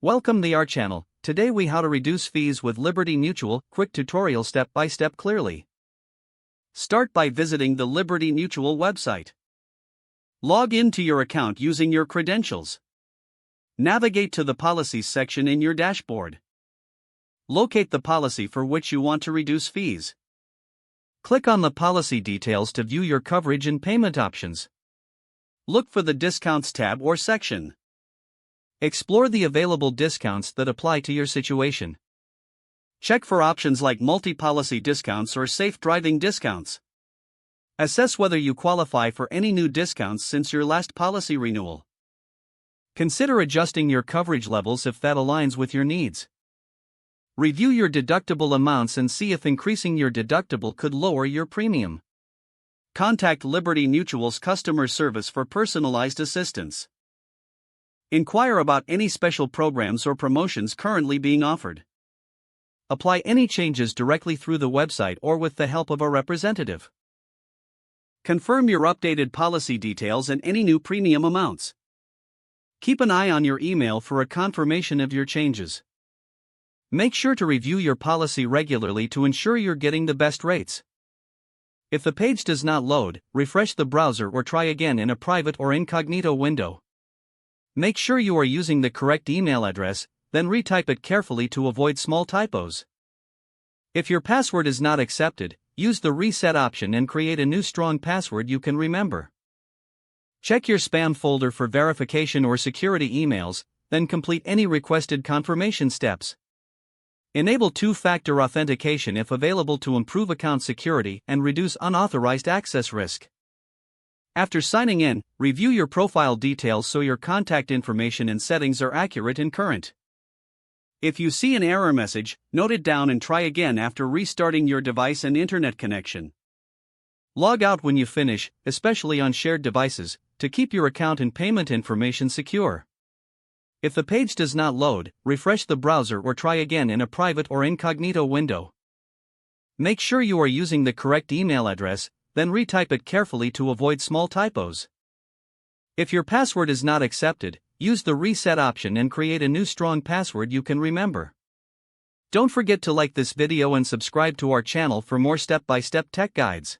Welcome to our channel. Today we how to reduce fees with Liberty Mutual, quick tutorial step by step clearly. Start by visiting the Liberty Mutual website. Log into your account using your credentials. Navigate to the policies section in your dashboard. Locate the policy for which you want to reduce fees. Click on the policy details to view your coverage and payment options. Look for the discounts tab or section. Explore the available discounts that apply to your situation. Check for options like multi-policy discounts or safe driving discounts. Assess whether you qualify for any new discounts since your last policy renewal. Consider adjusting your coverage levels if that aligns with your needs. Review your deductible amounts and see if increasing your deductible could lower your premium. Contact Liberty Mutual's customer service for personalized assistance. Inquire about any special programs or promotions currently being offered. Apply any changes directly through the website or with the help of a representative. Confirm your updated policy details and any new premium amounts. Keep an eye on your email for a confirmation of your changes. Make sure to review your policy regularly to ensure you're getting the best rates. If the page does not load, refresh the browser or try again in a private or incognito window. Make sure you are using the correct email address, then retype it carefully to avoid small typos. If your password is not accepted, use the reset option and create a new strong password you can remember. Check your spam folder for verification or security emails, then complete any requested confirmation steps. Enable two-factor authentication if available to improve account security and reduce unauthorized access risk. After signing in, review your profile details so your contact information and settings are accurate and current. If you see an error message, note it down and try again after restarting your device and internet connection. Log out when you finish, especially on shared devices, to keep your account and payment information secure. If the page does not load, refresh the browser or try again in a private or incognito window. Make sure you are using the correct email address, then retype it carefully to avoid small typos. If your password is not accepted, use the reset option and create a new strong password you can remember. Don't forget to like this video and subscribe to our channel for more step-by-step tech guides.